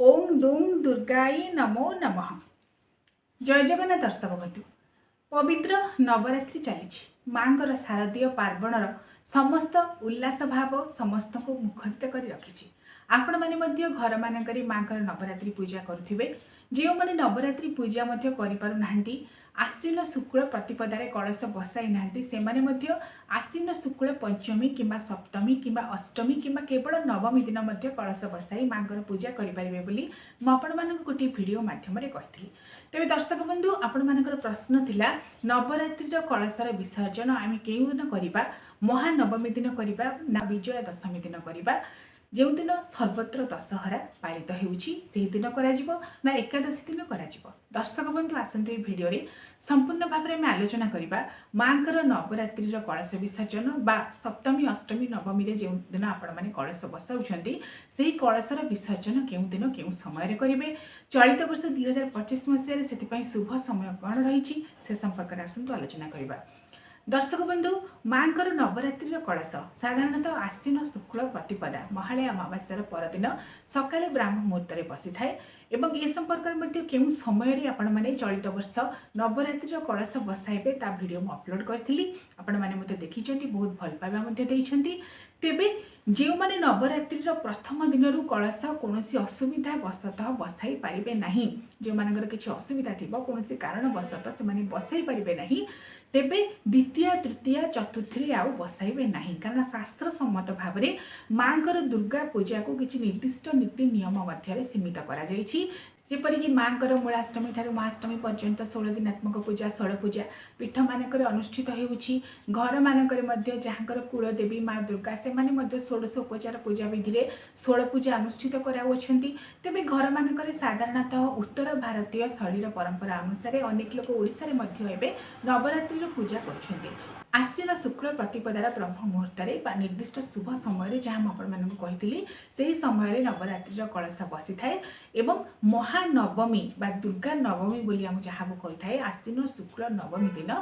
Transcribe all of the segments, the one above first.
ओं दुं दुर्गाय नमो नमः। जय जगन्नाथ दर्शक बंधु। पवित्र नवरात्रि चली माँर शारदीय पार्वणर समस्त उल्लास भाव समस्त को मुखरित कर रखी। आपण मैंने घर मानक माँर नवरात्रि पूजा करुवे जो मैंने नवरात्रि पूजा करें आश्विन शुक्ल प्रतिपदार कलश बसाई ना से आश्विन शुक्ल पंचमी कि सप्तमी कि अष्टमी कि केवल नवमी दिन कलश बसाई माँर पूजा करेंगे मुझे गोटे भिड मध्यम कही। तेज दर्शक बंधु आपण मानकर प्रश्न थिला नवरात्रि कलशर विसर्जन आम केउ दिन करवा महानवमी दिन करवा ना विजया दशमी दिन करवा जो दिन सर्वत्र दशहरा पालित होती दिन ना एकादशी दिन कर। दर्शक बंधु आसतु ये भिडियो संपूर्ण भाव में आलोचना करवा माँकर नवरात्रि कलश विसर्जन बा सप्तमी अष्टमी नवमी जो दिन आपण मैंने कलश बसाऊँच से कलशर विसर्जन केउं दिन केउं समय करेंगे चलित वर्ष 2025 मसीह शुभ समय कौन रही से संपर्क में आसतु आलोचना करवा। दर्शक बंधु माँकर नवरात्रि कलश साधारणतः आश्विन शुक्ल प्रतिपदा महालय अमावास्यार परदिन सकाळे ब्राह्म मुहूर्त बसी थाए एवं ए संपर्क में केउं समय आपण माने चलित वर्ष नवरात्रि कलश बसाइबे ता वीडियो मु अपलोड करथिली आपण माने मते देखिचंती बहुत भल पाइबा मते देइछंती। तेबे जो माने नवरात्रि प्रथम दिन कलश कौन असुविधा वशतः बसाई पारे ना जो मानकर किसी असुविधा थी कौन कारण वशतः से बसाई पारे ना तेबे द्वितीय तृतीय चतुर्थी आउ बसाइबे नहीं कारण शास्त्र सम्मत भाव में माँकर दुर्गा पूजा को किसी निर्दिष्ट नीति नियम मध्य सीमित करा जाइछि। जेपरिक माँकर मूलाष्टमी ठार महाष्टमी पर्यंत 16 दिनात्मक पूजा षोल पूजा पीठ मानक अनुष्ठित होउछि। घर मानक जहाँकर कुलदेवी माँ दुर्गा से षोडश उपचार पूजा विधि में 16 पूजा अनुष्ठित कराउछन्ति। तेबे घर मानक साधारणतः उत्तर भारतीय शैलीर परंपरा अनुसार अनेक लोक ओडिशा रे नवरात्रि पूजा करुछन्ति। आश्विन शुक्ल प्रतिपदार ब्रह्म मुहूर्त निर्दिष्ट शुभ समय जहाँ मुझे कही से समय नवरात्रि कलश बसी थाए एवं महानवमी बा दुर्गा नवमी बोली आम जहाँ कही थाए आश्विन शुक्ल नवमी दिन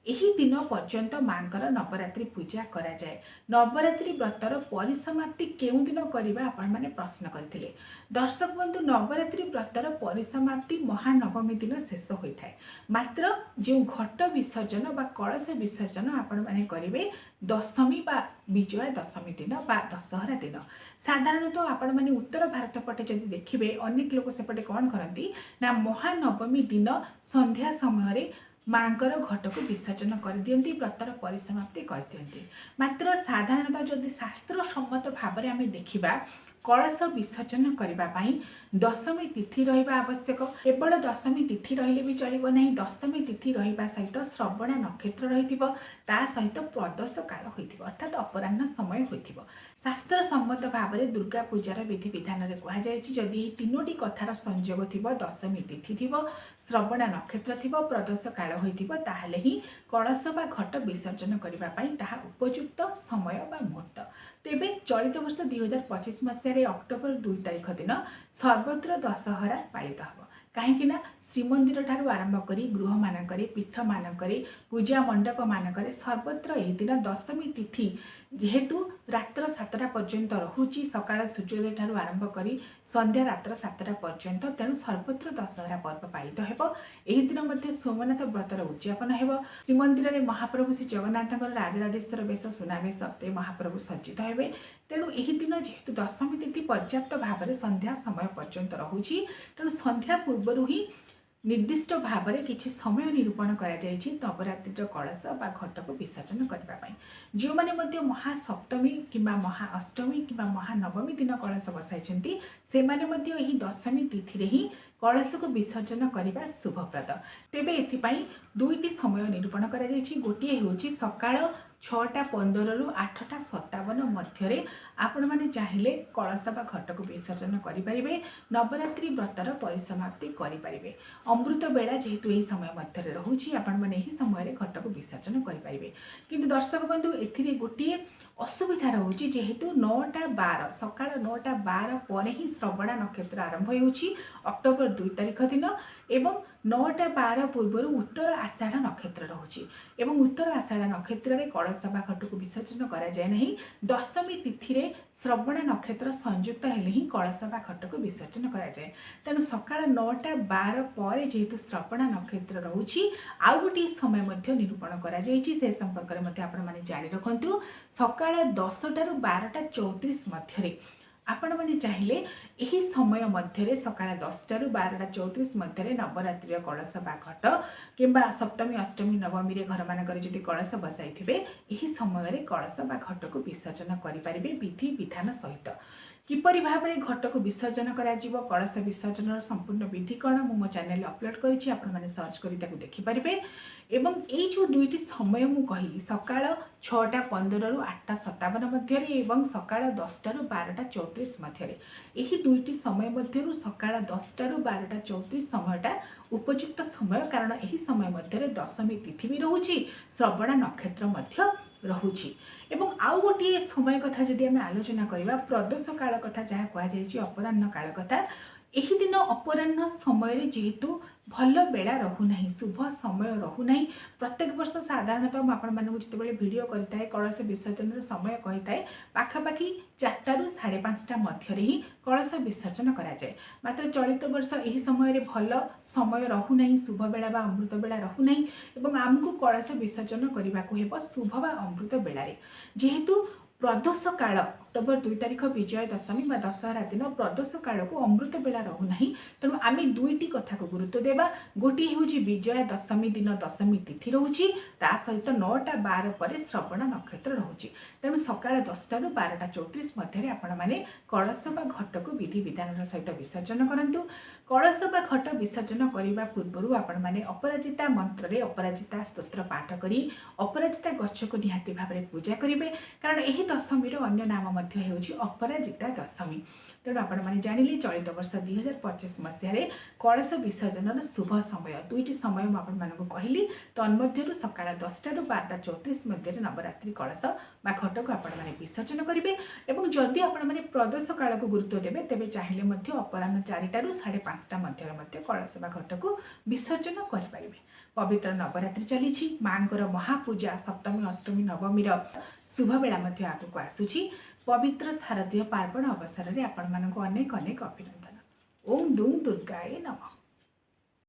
यही दिन पर्यंत माँकर नवरात्रि पूजा करा जाए। नवरात्रि व्रतर परिसमाप्ति केउं दिन करबा आपण माने प्रश्न करथिले। दर्शक बंधु नवरात्रि व्रतर परिसमाप्ति महानवमी दिन शेष होता है मात्र जो घट विसर्जन बा कलश विसर्जन आपण माने करिवे दशमी बा विजया दशमी दिन बा दशहरा दिन। साधारणतः आपण माने उत्तर भारत पटे जदि देखिबे अनेक लोक सेपटे कौन करती ना महानवमी दिन संध्या समय माँकर घट को विसर्जन कर दियंती व्रतर परिसमाप्ति कर दियंती। मात्र साधारणतः जदि शास्त्र सम्मत भाव में आम देखा कलश विसर्जन करने दशमी तिथि रहिबा आवश्यक। केवल दशमी तिथि रहिले भी चलिबो नहीं, दशमी तिथि रहिबा सहित श्रवण नक्षत्र रहिथिबो ता सहित प्रदोष काल होइथिबो अर्थात अपराह्न समय होइथिबो। शास्त्र सम्मत भाव में दुर्गा पूजार विधि विधान में कहुଯାଇଛି जदि तीनोटी कथार संयोग थिबो दशमी तिथि थिबो श्रवण नक्षत्र थिबो प्रदोष काल होइथिबो ताहले ही कलश बा घट विसर्जन करबा पई ताहा उपयुक्त समय बा मुहूर्त। तेबे चलित वर्ष 2025 मसीह अक्टोबर 2 तारिख दिन सर्वत्र दशहरा पालित हो कहीं श्रीमंदिर ठारू आरंभ कर गृह मानक पीठ मानक पूजा मंडप मानक सर्वत्र यह दिन दशमी तिथि जेहेतु रात्र 7टा पर्यंत रोचे सकाळ सूर्योदय ठारू आरंभ कर संध्या रात्र 7टा पर्यंत तेणु सर्वत्र दशहरा पर्व पालित हो। यह दिन मध्य सोमनाथ व्रतर उद्यापन हो। श्रीमंदिर में महाप्रभु श्री जगन्नाथ राजराजेश्वर बेश सुनावेश महाप्रभु सज्जित हे। तेणु यह दिन जेहेतु दशमी तिथि पर्याप्त भाव में संध्या समय पर्यंत रोचे तेणु संध्या पूर्व ही निर्दिष्ट भाव में किसी समय निरूपण कर नवरात्रि कलश बा घट को विसर्जन करने जो मैंने महासप्तमी कि महाअष्टमी कि महानवमी दिन कलश बसाई से दशमी तिथि ही कलश को विसर्जन करने शुभप्रद। तेबे एथिपाई दुईटी समय निरूपण कर गोटे हूँ सकाळ 6:15 रु 8:57 मध्य आपण मैंने चाहिए कलश बा घट को विसर्जन करें नवरात्रि व्रतर परिसमाप्ति करें। अमृत बेला जेहेतु यही समय मध्य रोचे आपण मैंने यही समय घट को विसर्जन करें। किंतु दर्शक बंधु ए गोटे असुविधा रोचे जेहेतु 9टा 12 सकाळ 9टा 12 पर ही श्रवणा नक्षत्र आरंभ होउछि अक्टोबर 2 तारिख दिन एवं 9टा 12 पूर्व उत्तर आषाढ़ नक्षत्र रोचे एवं उत्तर आषाढ़ नक्षत्र में कलश बा घट को विसर्जन करा जाए नहीं। दशमी तिथि रे श्रवणा नक्षत्र संयुक्त हेले ही कलश बा घट को विसर्जन करा जाए। तेणु सकाळ 9टा 12 पर जेहेतु श्रवणा नक्षत्र रोचे आउ गोटे समय मध्य निरूपण करा जाइछि से संपर्क में मध्य आपण माने जानि रखंतु। सकाळ 10टाରୁ 12टा 34 मध्य आपण मैंने चाहिए यही समय मध्य सकाळ 10टाରୁ 12टा 34 मध्य नवरात्रि कलश बा घट किंबा सप्तमी अष्टमी नवमी रे घर मानकर जदि कलश बसाई थे यही समय कलश बा घट को विसर्जन करें विधि विधान सहित। किपरि भाव में घट को विसर्जन करा जीवो कलश विसर्जन संपूर्ण विधि कौन मो चैनल अपलोड करिछि आपण माने सर्च करी ताकू देखि परिबे। एवं एई जो दुईटी समय मु कहली सकाळ 6टा 15 रु 8टा 57 मध्य एवं सकाळ 10टाରୁ 12टा 34 मध्य यही दुईटी समय मध्य सकाळ 10टाରୁ 12टा 34 समयटा उपयुक्त समय कारण यही समय मध्य दशमी तिथि भी रोची श्रवणा नक्षत्र मध्य रहुछि। एवं आउ गोटे समय कथा जदि आम आलोचना करवा प्रदोष काल कथा जहाँ कहुई अपराह्न काल कथा यही दिन अपराह्न समय जेहेतु भल बेला रहुना शुभ समय रहुना प्रत्येक वर्ष साधारणतः आपण मानक जिते भिड करता है कलश विसर्जन समय कही था पाखापाखि 4टाରୁ 5:30 मध्य ही कलश विसर्जन कराए। मात्र चलित वर्ष यही समय भल समय रहुना शुभ बेला बा अमृत बेला रहुना एवं आमको कलश विसर्जन करने को शुभ बा अमृत बेलारे जेहेतु प्रदोष काल अक्टोबर 2 तारिख विजय दशमी बा दशहरा दिन प्रदोष काल को अमृत बेला रहुना तेणु आम दुईटी कथा को गुरुत्व देवा। गोटे हूँ विजय दशमी दिन दशमी तिथि रोचे ता सहित 9टा 12 पर श्रवण नक्षत्र रोचे तेणु सकाळ 10टाରୁ 12टा 34 मध्य आपण मैंने कलश बा घट को विधि विधान सहित विसर्जन करंतु। कलश बा घट विसर्जन करने पूर्व आपण मैंने अपराजिता मंत्र रे अपराजिता स्तोत्र पाठ करी अपराजिता गछ को निहाती भाव में पूजा करेंगे कारण यही दशमी अन्य नाम होउछि अपराजिता दशमी। तेणु आपण मैंने जानिले चलित वर्ष 2025 मसीह कलश विसर्जन शुभ समय दुईटी समय मुझे कहली तन्मध्यरु सकाळ 10टाରୁ 12टा 34 मध्य नवरात्रि कलश बा घट को आपण मैंने विसर्जन करेंगे। एवं जदि आपण मैंने प्रदोष काल को गुरुत्व देवे तेबे चाहिए अपराह्न 4टाରୁ 5:30 मध्य कलश बा घट को विसर्जन करें। पवित्र नवरात्रि चली मांकर महापूजा सप्तमी अष्टमी नवमी शुभ बेला आगक आसूची पवित्र शारदीय पार्वण अवसर में आपण मानक अनेक अनेक अभिनंदन। ओम दुम दुर्गाय नमः।